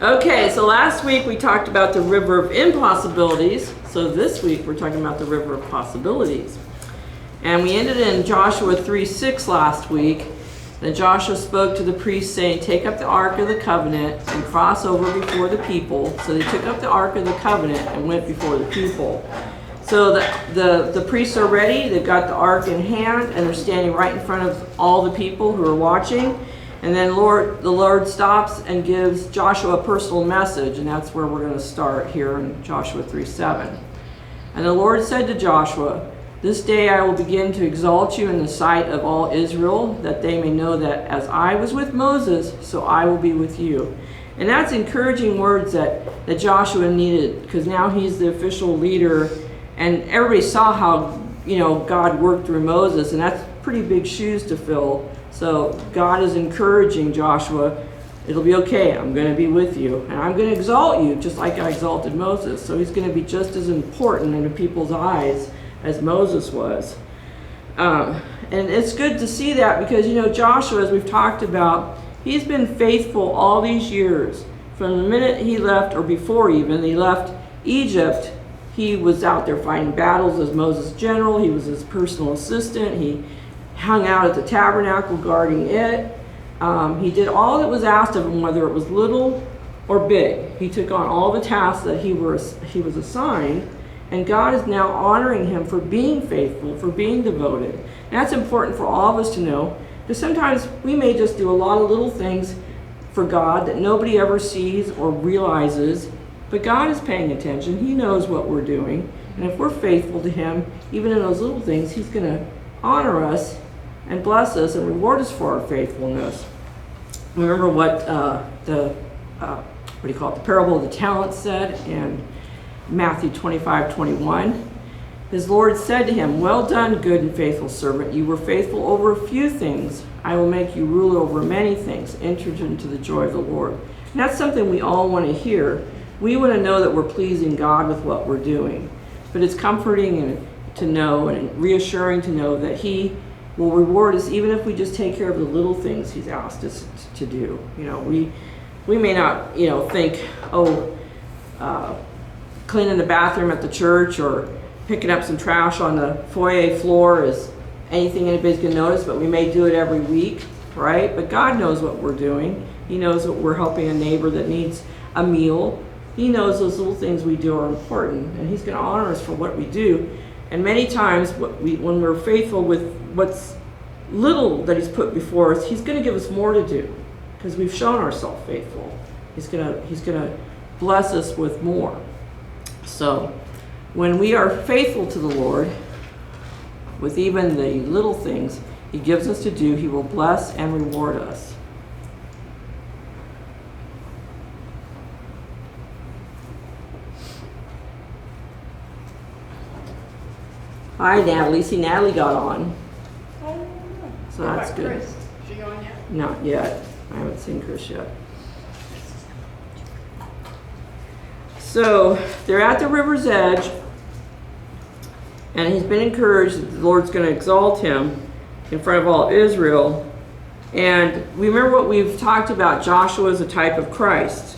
Okay, so last week we talked about the river of impossibilities. So this week we're talking about the river of possibilities. And we ended in Joshua 3:6 last week. And Joshua spoke to the priests saying, take up the Ark of the Covenant and cross over before the people. So they took up the Ark of the Covenant and went before the people. So the priests are ready. They've got the Ark in hand and they're standing right in front of all the people who are watching. And then the Lord stops and gives Joshua a personal message, and that's where we're going to start here in Joshua 3:7. And the Lord said to Joshua, this day I will begin to exalt you in the sight of all Israel, that they may know that as I was with Moses, so I will be with you. And that's encouraging words that Joshua needed, because now he's the official leader, and everybody saw how God worked through Moses, and that's pretty big shoes to fill. So God is encouraging Joshua, it'll be okay, I'm going to be with you. And I'm going to exalt you just like I exalted Moses. So he's going to be just as important in the people's eyes as Moses was. And it's good to see that because, Joshua, as we've talked about, he's been faithful all these years. From the minute he left, or before even, he left Egypt, he was out there fighting battles as Moses' general. He was his personal assistant. He hung out at the tabernacle guarding it. He did all that was asked of him, whether it was little or big. He took on all the tasks that he was assigned, and God is now honoring him for being faithful, for being devoted. And that's important for all of us to know, because sometimes we may just do a lot of little things for God that nobody ever sees or realizes, but God is paying attention. He knows what we're doing, and if we're faithful to him, even in those little things, he's going to honor us and bless us and reward us for our faithfulness. Remember what the parable of the talents said in Matthew 25:21. His Lord said to him, well done, good and faithful servant. You were faithful over a few things. I will make you ruler over many things. Enter into the joy of the Lord. And that's something we all want to hear. We want to know that we're pleasing God with what we're doing. But it's comforting to know and reassuring to know that he will reward us even if we just take care of the little things he's asked us to do. We may not, think, cleaning the bathroom at the church or picking up some trash on the foyer floor is anything anybody's going to notice, but we may do it every week, right? But God knows what we're doing. He knows that we're helping a neighbor that needs a meal. He knows those little things we do are important, and he's going to honor us for what we do. And many times when we're faithful with what's little that he's put before us, he's going to give us more to do because we've shown ourselves faithful. He's going to bless us with more. So when we are faithful to the Lord with even the little things he gives us to do, he will bless and reward us. Hi, Natalie. See, Natalie got on. So that's good. Chris, is she on yet? Not yet. I haven't seen Chris yet. So they're at the river's edge, and he's been encouraged that the Lord's going to exalt him in front of all of Israel. And remember what we've talked about. Joshua is a type of Christ,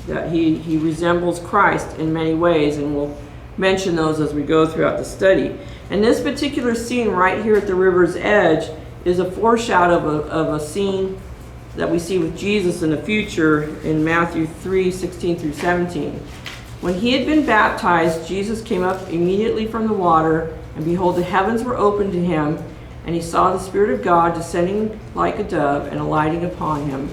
that he resembles Christ in many ways, and we'll mention those as we go throughout the study. And this particular scene right here at the river's edge is a foreshadow of a scene that we see with Jesus in the future in Matthew 3:16 through 17. When he had been baptized, Jesus came up immediately from the water, and behold, the heavens were opened to him, and he saw the Spirit of God descending like a dove and alighting upon him.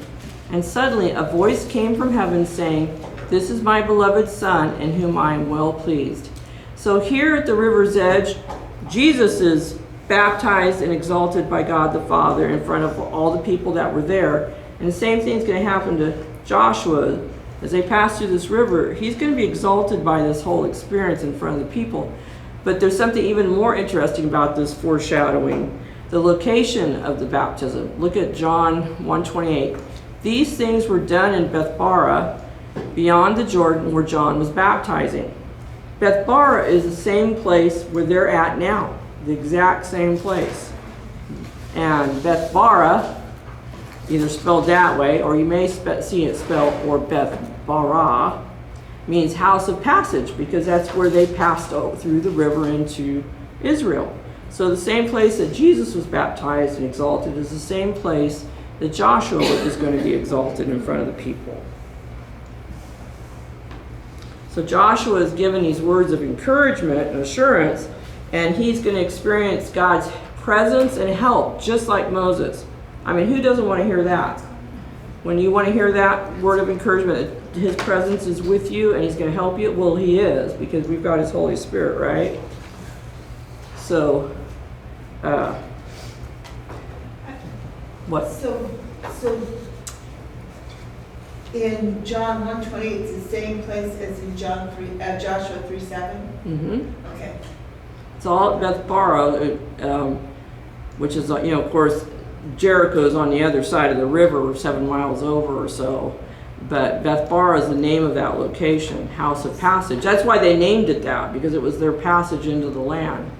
And suddenly a voice came from heaven saying, this is my beloved Son, in whom I am well pleased. So here at the river's edge, Jesus is baptized and exalted by God the Father in front of all the people that were there. And the same thing is going to happen to Joshua. As they pass through this river, he's going to be exalted by this whole experience in front of the people. But there's something even more interesting about this foreshadowing. The location of the baptism. Look at John 1:28. These things were done in Bethbara, beyond the Jordan where John was baptizing. Bethbara is the same place where they're at now. The exact same place. And Bethbara, either spelled that way, or you may see it spelled or Beth Bara, means house of passage, because that's where they passed through the river into Israel. So the same place that Jesus was baptized and exalted is the same place that Joshua is going to be exalted in front of the people. So Joshua is given these words of encouragement and assurance, and he's going to experience God's presence and help, just like Moses. I mean, who doesn't want to hear that? When you want to hear that word of encouragement, that his presence is with you and he's going to help you, well, he is, because we've got his Holy Spirit, right? So, what? So in John 1:28, it's the same place as in Joshua 3:7? Mm-hmm. Okay. It's all at Beth Bara, which is, of course, Jericho is on the other side of the river, 7 miles over or so. But Beth Bara is the name of that location, house of passage. That's why they named it that, because it was their passage into the land.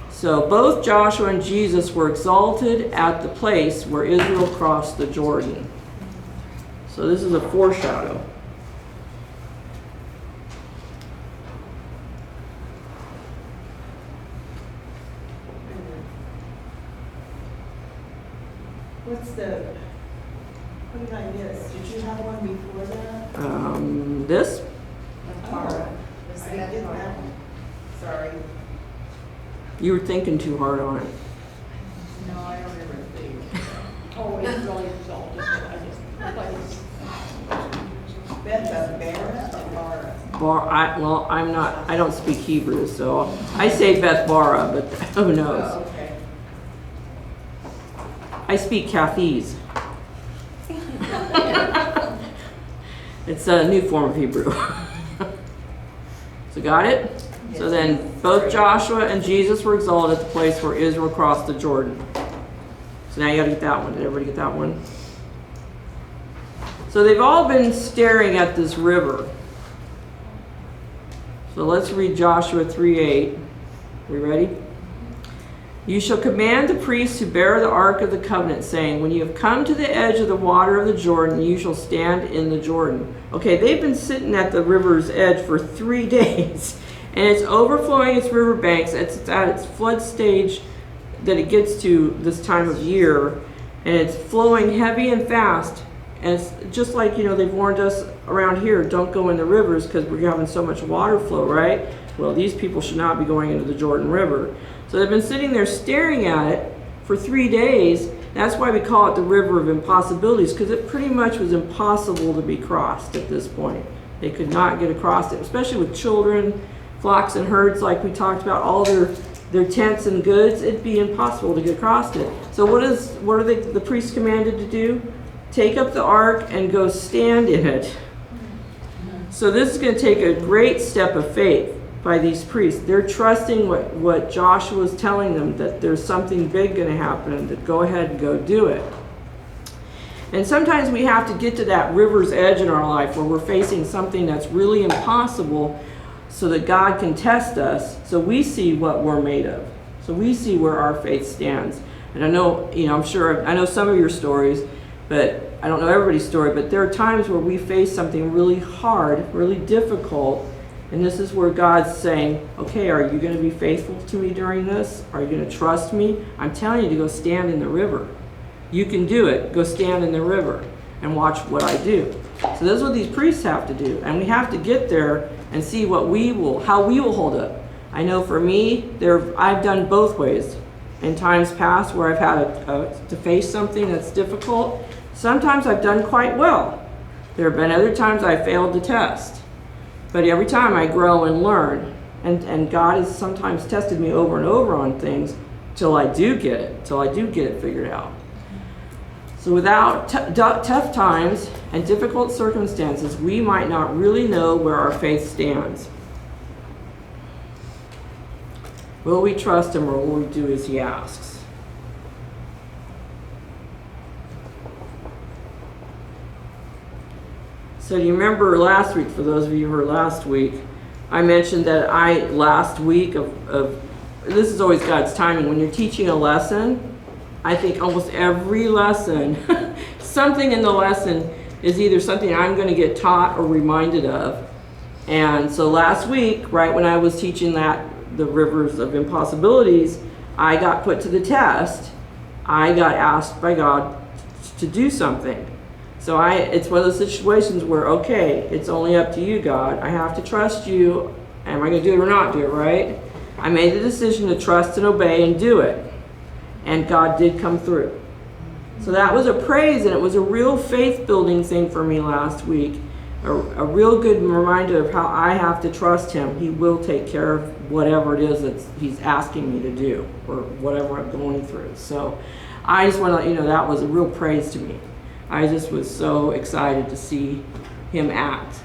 So both Joshua and Jesus were exalted at the place where Israel crossed the Jordan. So this is a foreshadow. What did I miss? Did you have one before that? This? Tara. I did that one. Sorry. You were thinking too hard on it. No, I don't remember thinking. Oh, it's really exalted, but I just, Beth Bara or Bara? I don't speak Hebrew, so I say Beth Bara, but who knows? Oh, okay. I speak Cathese. It's a new form of Hebrew. So got it? Yes. So then both Joshua and Jesus were exalted at the place where Israel crossed the Jordan. So now you gotta get that one. Did everybody get that one? So they've all been staring at this river. So let's read Joshua 3:8. We ready? You shall command the priests who bear the ark of the covenant, saying, when you have come to the edge of the water of the Jordan, you shall stand in the Jordan. Okay, they've been sitting at the river's edge for 3 days, and it's overflowing its riverbanks. It's at its flood stage that it gets to this time of year, and it's flowing heavy and fast. And it's just like, they've warned us around here, don't go in the rivers because we're having so much water flow, right? Well, these people should not be going into the Jordan River. So they've been sitting there staring at it for 3 days. That's why we call it the river of impossibilities, because it pretty much was impossible to be crossed at this point. They could not get across it, especially with children, flocks and herds, like we talked about, all their tents and goods. It'd be impossible to get across it. So what are the priests commanded to do? Take up the ark and go stand in it. So this is going to take a great step of faith by these priests. They're trusting what Joshua is telling them, that there's something big going to happen, and to go ahead and go do it. And sometimes we have to get to that river's edge in our life where we're facing something that's really impossible, so that God can test us, so we see what we're made of. So we see where our faith stands. And I know, I know some of your stories, but I don't know everybody's story, but there are times where we face something really hard, really difficult, and this is where God's saying, okay, are you going to be faithful to me during this? Are you going to trust me? I'm telling you to go stand in the river. You can do it. Go stand in the river and watch what I do. So this is what these priests have to do, and we have to get there and see how we will hold up. I know for me, I've done both ways. In times past where I've had to face something that's difficult, sometimes I've done quite well. There have been other times I failed the test. But every time I grow and learn, and God has sometimes tested me over and over on things till I do get it figured out. So without tough times and difficult circumstances, we might not really know where our faith stands. Will we trust him, or will we do as he asks? So do you remember last week, for those of you who were last week, I mentioned that last week this is always God's timing. When you're teaching a lesson, I think almost every lesson, something in the lesson is either something I'm going to get taught or reminded of. And so last week, right when I was teaching the rivers of impossibilities, I got put to the test. I got asked by God to do something. So it's one of those situations where, okay, it's only up to you, God. I have to trust you. Am I going to do it or not do it, right? I made the decision to trust and obey and do it. And God did come through. So that was a praise, and it was a real faith-building thing for me last week. A real good reminder of how I have to trust him. He will take care of whatever it is that he's asking me to do, or whatever I'm going through. So I just want to let you know that was a real praise to me. I just was so excited to see him act.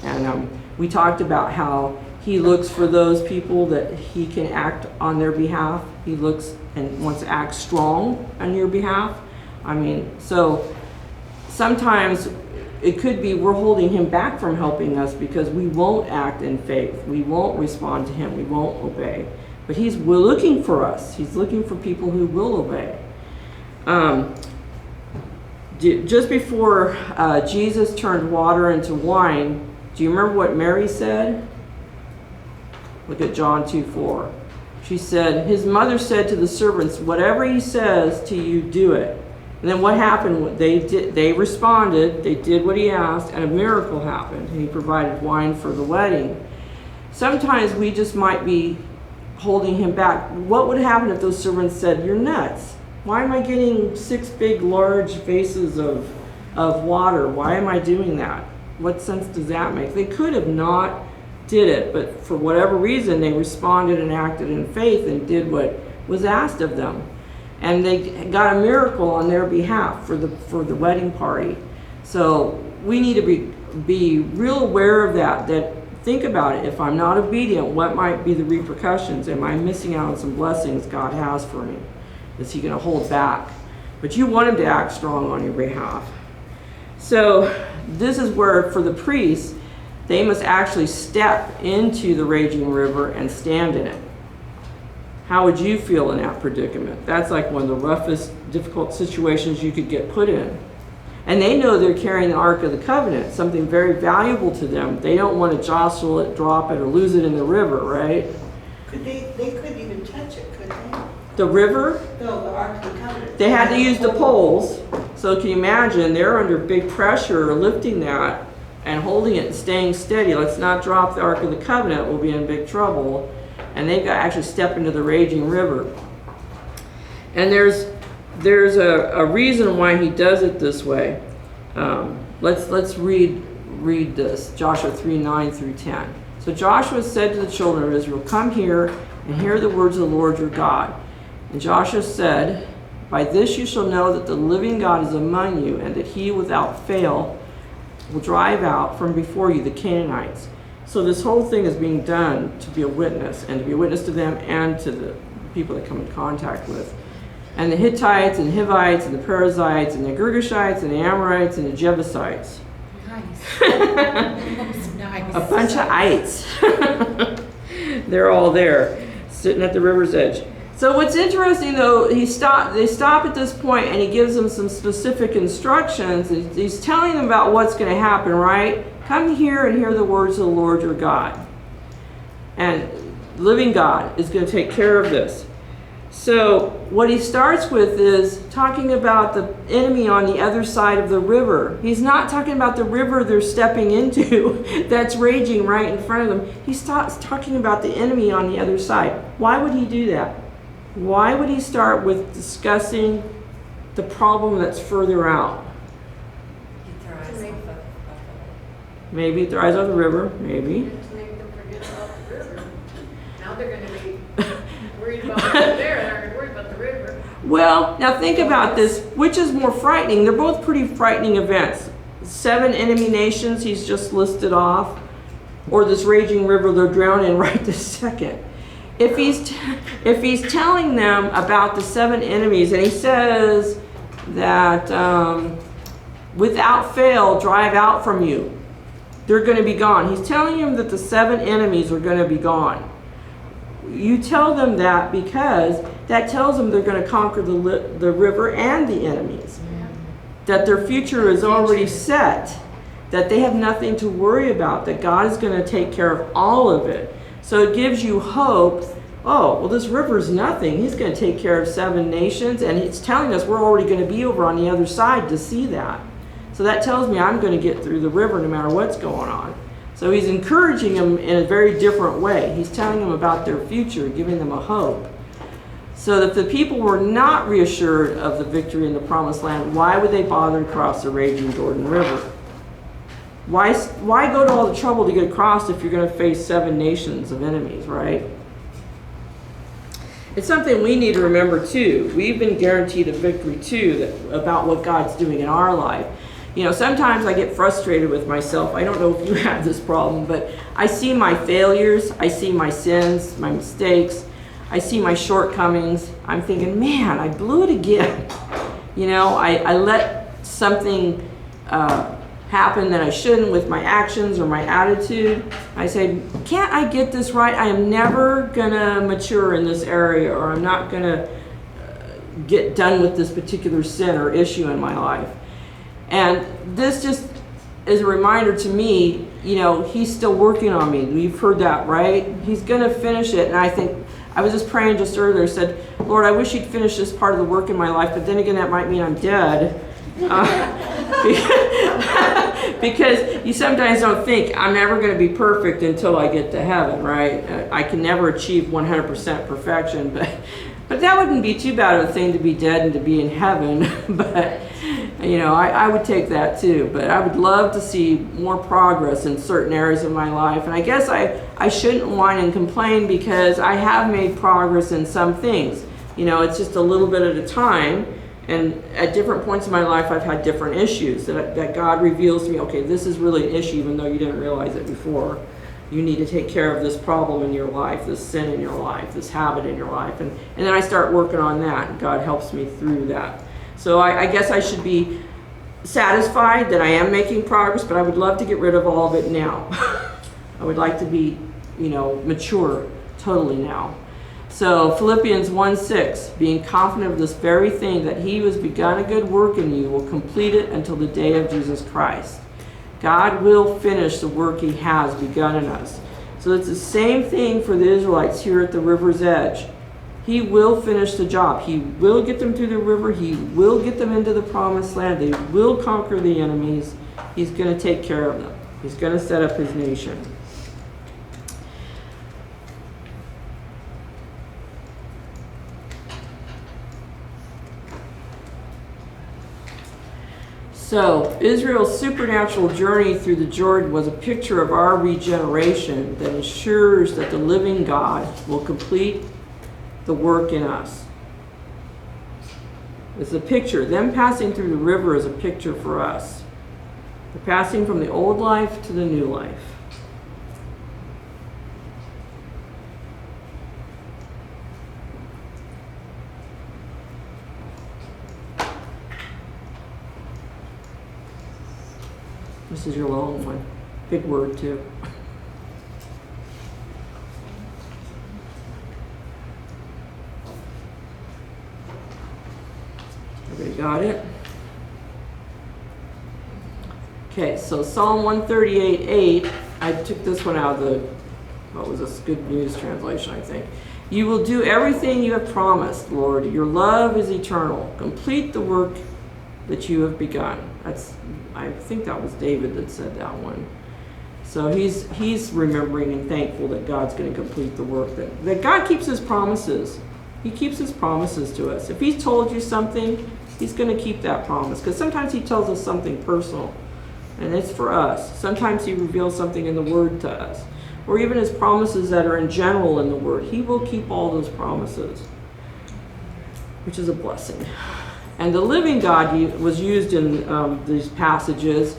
And we talked about how he looks for those people that he can act on their behalf. He looks and wants to act strong on your behalf. I mean, so sometimes it could be we're holding him back from helping us because we won't act in faith. We won't respond to him. We won't obey. But he's looking for us. He's looking for people who will obey. Just before Jesus turned water into wine, do you remember what Mary said? Look at John 2:4. She said, his mother said to the servants, whatever he says to you, do it. And then what happened? They responded, they did what he asked, and a miracle happened. And he provided wine for the wedding. Sometimes we just might be holding him back. What would happen if those servants said, you're nuts? Why am I getting 6 big, large vases of water? Why am I doing that? What sense does that make? They could have not did it, but for whatever reason, they responded and acted in faith and did what was asked of them. And they got a miracle on their behalf for the wedding party. So we need to be real aware of that think about it. If I'm not obedient, what might be the repercussions? Am I missing out on some blessings God has for me? Is he going to hold back? But you want him to act strong on your behalf. So this is where, for the priests, they must actually step into the raging river and stand in it. How would you feel in that predicament? That's like one of the roughest, difficult situations you could get put in. And they know they're carrying the Ark of the Covenant, something very valuable to them. They don't want to jostle it, drop it, or lose it in the river, right? They couldn't even touch it, could they? The river? No, the Ark of the Covenant. They had to use the poles. So can you imagine, they're under big pressure lifting that and holding it and staying steady. Let's not drop the Ark of the Covenant, we'll be in big trouble. And they've got to actually step into the raging river. And there's a reason why he does it this way. Let's read this, Joshua 3:9 through 10. So Joshua said to the children of Israel, come here and hear the words of the Lord your God. And Joshua said, by this you shall know that the living God is among you, and that he without fail will drive out from before you the Canaanites. So this whole thing is being done to be a witness, and to be a witness to them and to the people they come in contact with. And the Hittites and Hivites and the Perizzites and the Girgashites and the Amorites and the Jebusites. Nice. Nice. A bunch of ites. They're all there, sitting at the river's edge. So what's interesting though, they stop at this point and he gives them some specific instructions. He's telling them about what's going to happen, right? Come here and hear the words of the Lord your God. And the living God is going to take care of this. So what he starts with is talking about the enemy on the other side of the river. He's not talking about the river they're stepping into that's raging right in front of them. He starts talking about the enemy on the other side. Why would he do that? Why would he start with discussing the problem that's further out? Maybe it dries off the river, maybe. To make them forget about the river. Now they're going to be worried about over there, and they're worried about the river. Well, now think about this. Which is more frightening? They're both pretty frightening events. 7 enemy nations he's just listed off, or this raging river they're drowning in right this second. If he's telling them about the 7 enemies, and he says that without fail drive out from you, they're going to be gone. He's telling them that the 7 enemies are going to be gone. You tell them that because that tells them they're going to conquer the river and the enemies. that their future is already set, that they have nothing to worry about, that God is going to take care of all of it. So it gives you hope. Oh, well, this river's nothing. He's going to take care of 7 nations, and he's telling us we're already going to be over on the other side to see that. So that tells me I'm going to get through the river no matter what's going on. So he's encouraging them in a very different way. He's telling them about their future, giving them a hope. So that if the people were not reassured of the victory in the promised land, why would they bother to cross the raging Jordan River? Why go to all the trouble to get across if you're going to face 7 nations of enemies, right? It's something we need to remember too. We've been guaranteed a victory too about what God's doing in our life. You know, sometimes I get frustrated with myself. I don't know if you have this problem, but I see my failures, I see my sins, my mistakes, I see my shortcomings. I'm thinking, man, I blew it again. You know, I let something happen that I shouldn't with my actions or my attitude. I say, can't I get this right? I am never gonna mature in this area, or I'm not gonna get done with this particular sin or issue in my life. And this just is a reminder to me, you know, he's still working on me. We've heard that, right? He's gonna finish it. And I think, I was just praying just earlier, said, Lord, I wish you'd finish this part of the work in my life, but then again, that might mean I'm dead. Because you sometimes don't think I'm never going to be perfect until I get to heaven, right? I can never achieve 100% perfection, but that wouldn't be too bad of a thing to be dead and to be in heaven. But you know, I would take that too. But I would love to see more progress in certain areas of my life. And I guess I shouldn't whine and complain, because I have made progress in some things. You know, it's just a little bit at a time. And at different points in my life, I've had different issues that God reveals to me, okay, this is really an issue even though you didn't realize it before. You need to take care of this problem in your life, this sin in your life, this habit in your life. And then I start working on that, and God helps me through that. So I guess I should be satisfied that I am making progress, but I would love to get rid of all of it now. I would like to be, you know, mature totally now. So Philippians 1:6, being confident of this very thing, that he who has begun a good work in you will complete it until the day of Jesus Christ. God will finish the work he has begun in us. So it's the same thing for the Israelites here at the river's edge. He will finish the job. He will get them through the river. He will get them into the promised land. They will conquer the enemies. He's going to take care of them. He's going to set up his nation. So, Israel's supernatural journey through the Jordan was a picture of our regeneration that ensures that the living God will complete the work in us. It's a picture. Them passing through the river is a picture for us. The passing from the old life to the new life. This is your long one. Big word, too. Everybody got it? Okay, so Psalm 138:8. I took this one out of the, what was this? Good News translation, I think. You will do everything you have promised, Lord. Your love is eternal. Complete the work that you have begun. I think that was David that said that one. So he's remembering and thankful that God's going to complete the work. That God keeps his promises. He keeps his promises to us. If he's told you something, he's going to keep that promise. Because sometimes he tells us something personal, and it's for us. Sometimes he reveals something in the Word to us. Or even his promises that are in general in the Word. He will keep all those promises, which is a blessing. And the living God was used in these passages,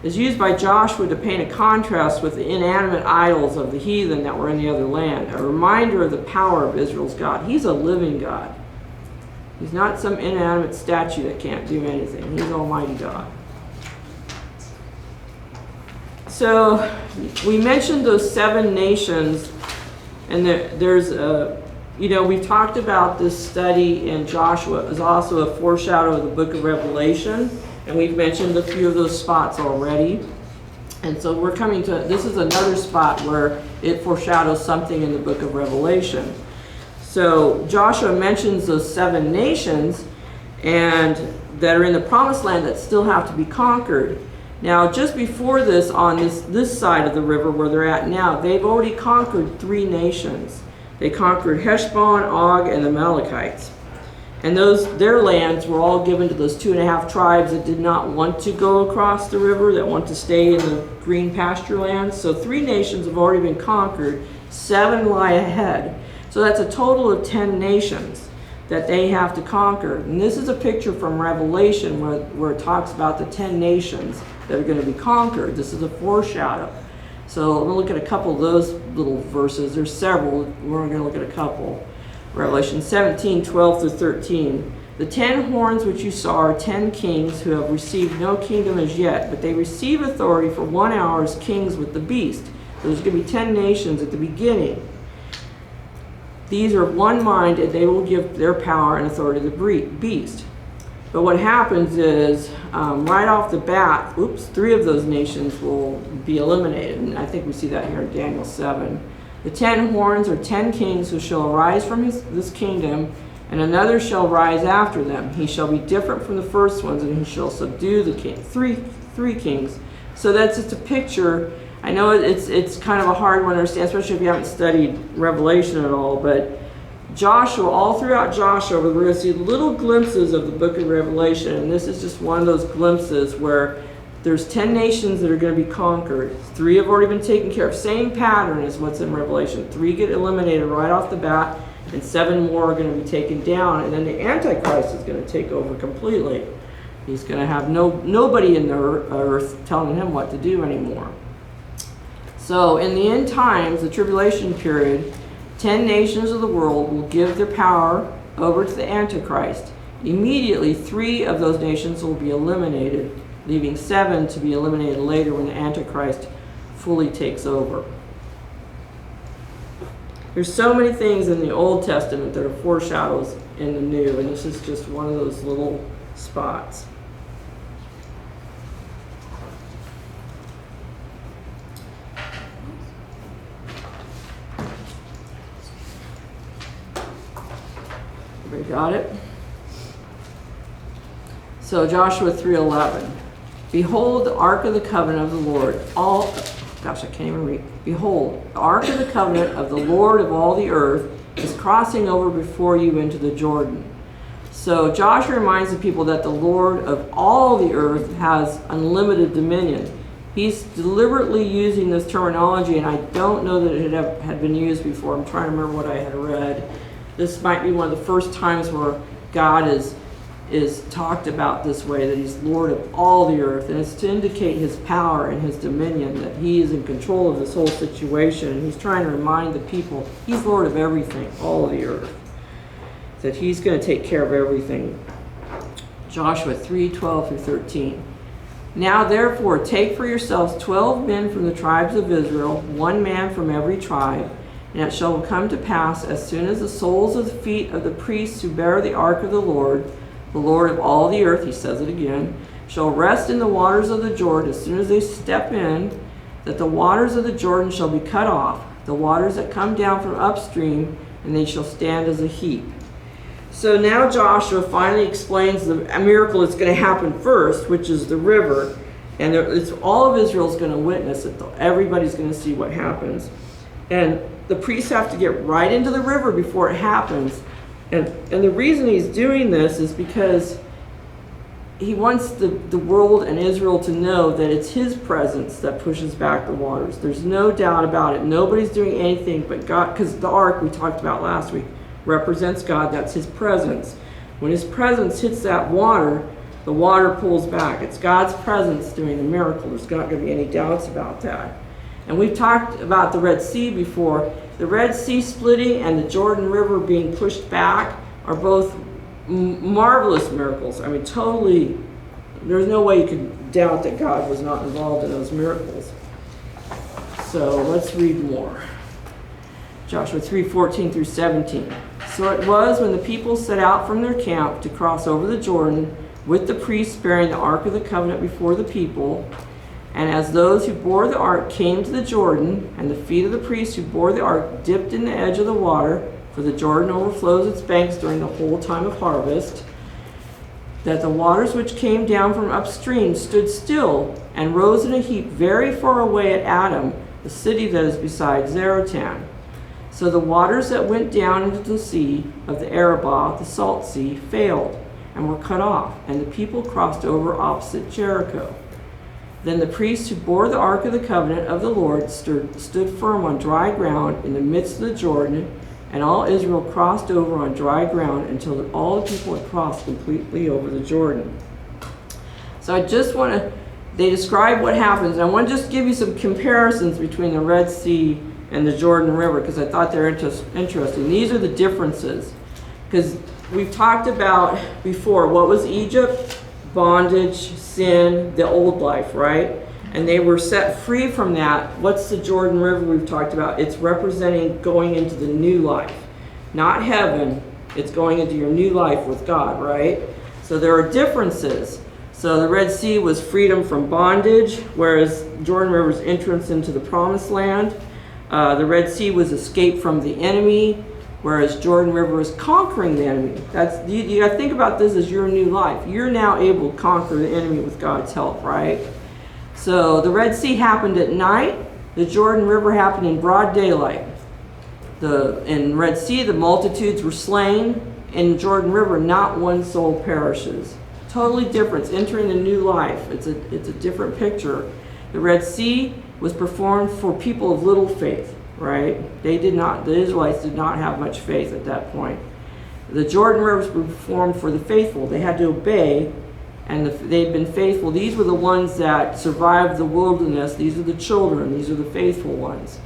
is used by Joshua to paint a contrast with the inanimate idols of the heathen that were in the other land, a reminder of the power of Israel's God. He's a living God. He's not some inanimate statue that can't do anything. He's Almighty God. So we mentioned those 7 nations, and there's a, you know, we've talked about this study in Joshua. It was also a foreshadow of the book of Revelation. And we've mentioned a few of those spots already. And so we're coming to, this is another spot where it foreshadows something in the book of Revelation. So Joshua mentions those 7 nations and that are in the promised land that still have to be conquered. Now, just before this, on this side of the river where they're at now, they've already conquered 3 nations. They conquered Heshbon, Og, and the Amalekites. And their lands were all given to those 2.5 tribes that did not want to go across the river, that want to stay in the green pasture lands. So 3 nations have already been conquered, 7 lie ahead. So that's a total of 10 nations that they have to conquer. And this is a picture from Revelation where it talks about the 10 nations that are going to be conquered. This is a foreshadow. So we'll look at a couple of those little verses. There's several. We're going to look at a couple. Revelation 17, 12 through 13. The 10 horns which you saw are 10 kings who have received no kingdom as yet, but they receive authority for 1 hour as kings with the beast. So there's going to be 10 nations at the beginning. These are one mind, and they will give their power and authority to the beast. But what happens is, right off the bat, 3 of those nations will be eliminated. And I think we see that here in Daniel 7. The 10 horns are 10 kings who shall arise from this kingdom, and another shall rise after them. He shall be different from the first ones, and he shall subdue the three kings. So that's just a picture. I know it's kind of a hard one to understand, especially if you haven't studied Revelation at all, but Joshua, all throughout Joshua, we're going to see little glimpses of the book of Revelation, and this is just one of those glimpses where there's 10 nations that are going to be conquered. 3 have already been taken care of. Same pattern as what's in Revelation. 3 get eliminated right off the bat, and 7 more are going to be taken down, and then the Antichrist is going to take over completely. He's going to have nobody in the earth telling him what to do anymore. So in the end times, the tribulation period, 10 nations of the world will give their power over to the Antichrist. Immediately, 3 of those nations will be eliminated, leaving 7 to be eliminated later when the Antichrist fully takes over. There's so many things in the Old Testament that are foreshadows in the New, and this is just one of those little spots. Everybody got it? So Joshua 3:11. Behold, the ark of the covenant of the Lord, I can't even read. Behold, the ark of the covenant of the Lord of all the earth is crossing over before you into the Jordan. So Joshua reminds the people that the Lord of all the earth has unlimited dominion. He's deliberately using this terminology, and I don't know that it had been used before. I'm trying to remember what I had read. This might be one of the first times where God is talked about this way, that he's Lord of all the earth, and it's to indicate his power and his dominion, that he is in control of this whole situation, and he's trying to remind the people he's Lord of everything, all of the earth, that he's going to take care of everything. Joshua 3:12 through 13. Now therefore take for yourselves 12 men from the tribes of Israel, 1 man from every tribe. And it shall come to pass, as soon as the soles of the feet of the priests who bear the ark of the Lord of all the earth, he says it again, shall rest in the waters of the Jordan, as soon as they step in, that the waters of the Jordan shall be cut off, the waters that come down from upstream, and they shall stand as a heap. So now Joshua finally explains the miracle that's going to happen first, which is the river. And all of Israel is going to witness it. Everybody's going to see what happens. And the priests have to get right into the river before it happens. And the reason he's doing this is because he wants the world and Israel to know that it's his presence that pushes back the waters. There's no doubt about it. Nobody's doing anything but God, because the ark we talked about last week represents God. That's his presence. When his presence hits that water, the water pulls back. It's God's presence doing the miracle. There's not going to be any doubts about that. And we've talked about the Red Sea before. The Red Sea splitting and the Jordan River being pushed back are both marvelous miracles. I mean, totally, there's no way you could doubt that God was not involved in those miracles. So let's read more. Joshua 3:14 through 17. So it was when the people set out from their camp to cross over the Jordan, with the priests bearing the Ark of the Covenant before the people. And as those who bore the ark came to the Jordan, and the feet of the priests who bore the ark dipped in the edge of the water, for the Jordan overflows its banks during the whole time of harvest, that the waters which came down from upstream stood still and rose in a heap very far away at Adam, the city that is beside Zaratan. So the waters that went down into the sea of the Arabah, the salt sea, failed and were cut off, and the people crossed over opposite Jericho. Then the priests who bore the Ark of the Covenant of the Lord stood firm on dry ground in the midst of the Jordan, and all Israel crossed over on dry ground until all the people had crossed completely over the Jordan. So I just want to, they describe what happens, and I want to just give you some comparisons between the Red Sea and the Jordan River, because I thought they're interesting. These are the differences, because we've talked about before, what was Egypt? Bondage, sin, the old life, right? And they were set free from that. What's the Jordan River we've talked about? It's representing going into the new life. Not heaven, it's going into your new life with God, right? So there are differences. So the Red Sea was freedom from bondage, whereas Jordan River's entrance into the promised land. The Red Sea was escape from the enemy, whereas Jordan River is conquering the enemy. That's you got to think about this as your new life. You're now able to conquer the enemy with God's help, right? So the Red Sea happened at night. The Jordan River happened in broad daylight. In Red Sea, the multitudes were slain. In Jordan River, not one soul perishes. Totally different. It's entering a new life. It's a different picture. The Red Sea was performed for people of little faith. Right? The Israelites did not have much faith at that point. The Jordan rivers were performed for the faithful. They had to obey, and they'd been faithful. These were the ones that survived the wilderness. These are the children. These are the faithful ones.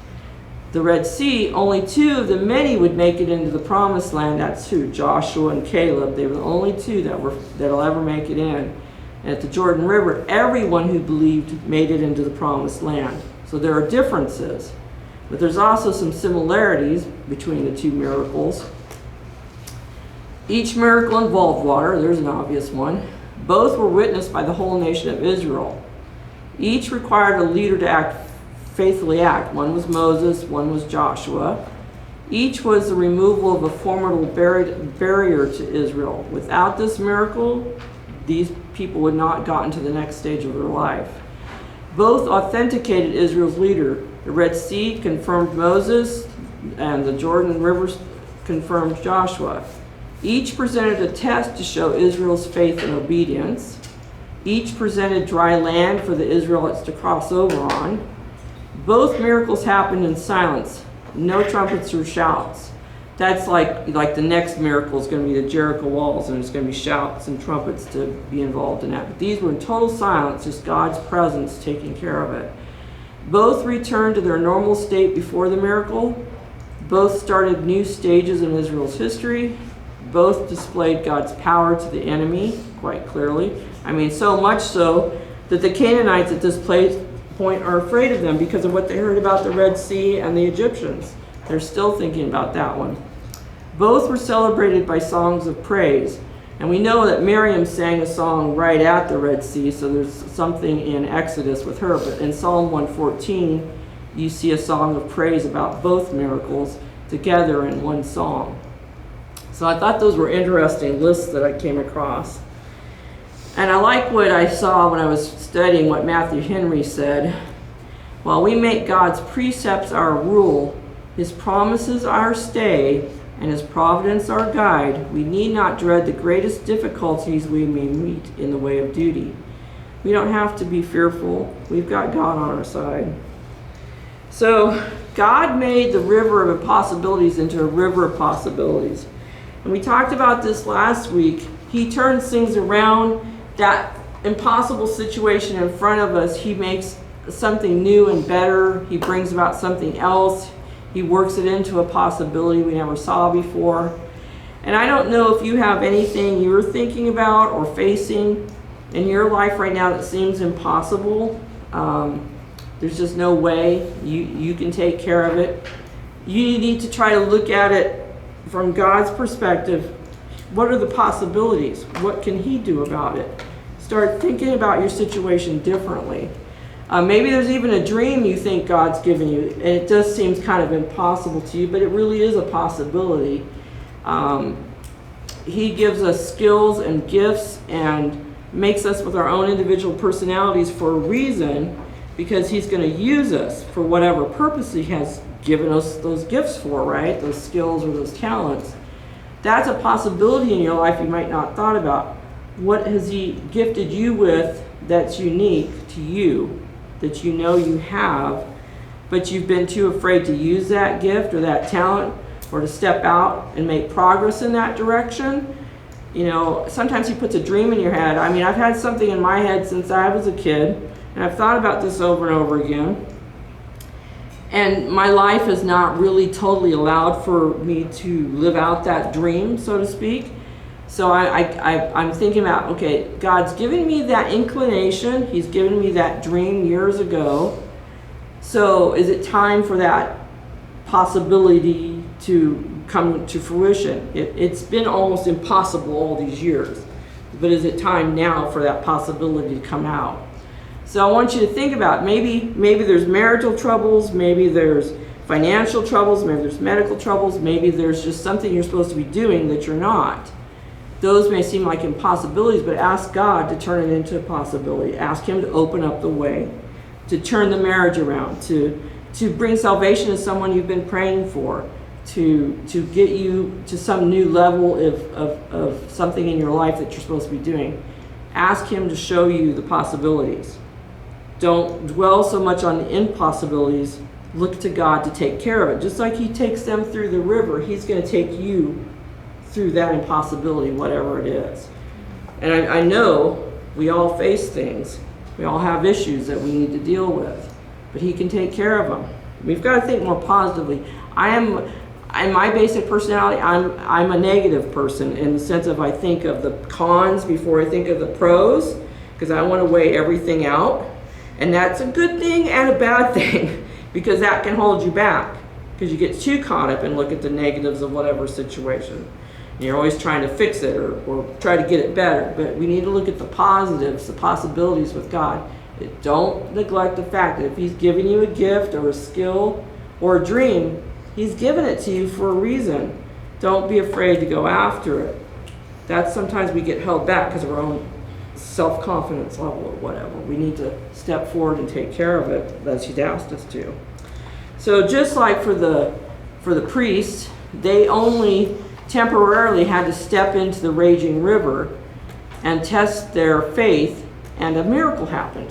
The Red Sea, only two of the many would make it into the promised land. That's who? Joshua and Caleb. They were the only two that'll ever make it in. And at the Jordan River, everyone who believed made it into the promised land. So there are differences. But there's also some similarities between the two miracles. Each miracle involved water. There's an obvious one. Both were witnessed by the whole nation of Israel. Each required a leader to faithfully act. One was Moses, one was Joshua. Each was the removal of a formidable barrier to Israel. Without this miracle, these people would not have gotten to the next stage of their life. Both authenticated Israel's leader. The Red Sea confirmed Moses, and the Jordan River confirmed Joshua. Each presented a test to show Israel's faith and obedience. Each presented dry land for the Israelites to cross over on. Both miracles happened in silence. No trumpets or shouts. That's like the next miracle is going to be the Jericho walls, and there's going to be shouts and trumpets to be involved in that. But these were in total silence, just God's presence taking care of it. Both returned to their normal state before the miracle. Both started new stages in Israel's history. Both displayed God's power to the enemy quite clearly. I mean, so much so that the Canaanites at this point are afraid of them because of what they heard about the Red Sea and the Egyptians. They're still thinking about that one. Both were celebrated by songs of praise. And we know that Miriam sang a song right at the Red Sea, so there's something in Exodus with her. But in Psalm 114, you see a song of praise about both miracles together in one song. So I thought those were interesting lists that I came across. And I like what I saw when I was studying what Matthew Henry said. While we make God's precepts our rule, His promises our stay, and His providence our guide, we need not dread the greatest difficulties we may meet in the way of duty. We don't have to be fearful. We've got God on our side. So God made the river of impossibilities into a river of possibilities. And we talked about this last week. He turns things around. That impossible situation in front of us, He makes something new and better. He brings about something else. He works it into a possibility we never saw before. And I don't know if you have anything you're thinking about or facing in your life right now that seems impossible. There's just no way you can take care of it. You need to try to look at it from God's perspective. What are the possibilities? What can he do about it? Start thinking about your situation differently. Maybe there's even a dream you think God's given you, and it just seems kind of impossible to you, but it really is a possibility. He gives us skills and gifts and makes us with our own individual personalities for a reason, because he's going to use us for whatever purpose he has given us those gifts for, right? Those skills or those talents. That's a possibility in your life you might not thought about. What has he gifted you with that's unique to you, that you know you have, but you've been too afraid to use that gift or that talent or to step out and make progress in that direction? You know, sometimes he puts a dream in your head. I mean, I've had something in my head since I was a kid, and I've thought about this over and over again. And my life has not really totally allowed for me to live out that dream, so to speak. So I'm thinking about, okay, God's given me that inclination. He's given me that dream years ago. So is it time for that possibility to come to fruition? It's been almost impossible all these years. But is it time now for that possibility to come out? So I want you to think about, maybe there's marital troubles, maybe there's financial troubles, maybe there's medical troubles, maybe there's just something you're supposed to be doing that you're not. Those may seem like impossibilities, but ask God to turn it into a possibility. Ask him to open up the way, to turn the marriage around, to bring salvation to someone you've been praying for, to get you to some new level of something in your life that you're supposed to be doing. Ask him to show you the possibilities. Don't dwell so much on the impossibilities. Look to God to take care of it. Just like he takes them through the river, he's going to take you through that impossibility, whatever it is. And I know we all face things. We all have issues that we need to deal with. But he can take care of them. We've got to think more positively. In my basic personality, I'm a negative person in the sense of I think of the cons before I think of the pros, because I want to weigh everything out. And that's a good thing and a bad thing, because that can hold you back, because you get too caught up and look at the negatives of whatever situation. And you're always trying to fix it or try to get it better. But we need to look at the positives, the possibilities with God. Don't neglect the fact that if he's given you a gift or a skill or a dream, he's given it to you for a reason. Don't be afraid to go after it. That's sometimes we get held back because of our own self-confidence level or whatever. We need to step forward and take care of it as he's asked us to. So just like for the priests, they only temporarily had to step into the raging river and test their faith, and a miracle happened.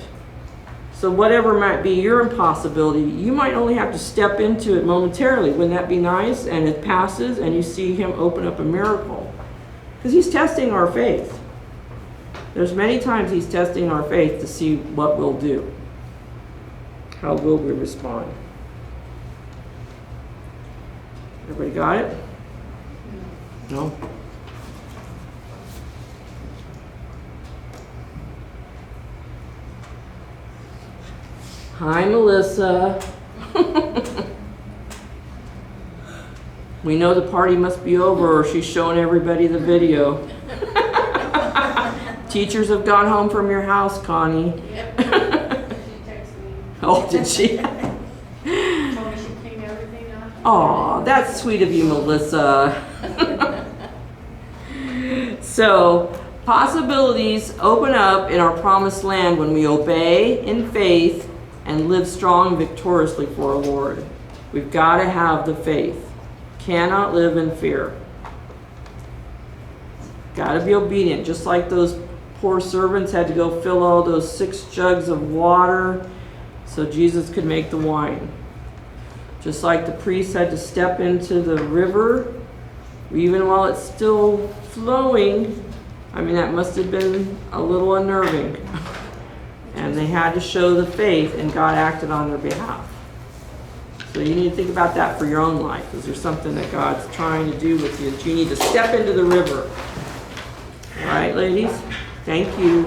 So whatever might be your impossibility, you might only have to step into it momentarily. Wouldn't that be nice? And it passes and you see him open up a miracle. Because he's testing our faith. There's many times he's testing our faith to see what we'll do. How will we respond? Everybody got it? No? Hi, Melissa. We know the party must be over, or she's showing everybody the video. Teachers have gone home from your house, Connie. Yep. She texted me. Oh, did she? Told me she cleaned everything up. Aw, that's sweet of you, Melissa. So, possibilities open up in our promised land when we obey in faith and live strong and victoriously for our Lord. We've got to have the faith. Cannot live in fear. Got to be obedient, just like those poor servants had to go fill all those 6 jugs of water so Jesus could make the wine. Just like the priests had to step into the river, even while it's still flowing. I mean, that must have been a little unnerving. And they had to show the faith, and God acted on their behalf. So you need to think about that for your own life. Is there something that God's trying to do with you that you need to step into the river? All right, ladies? Thank you.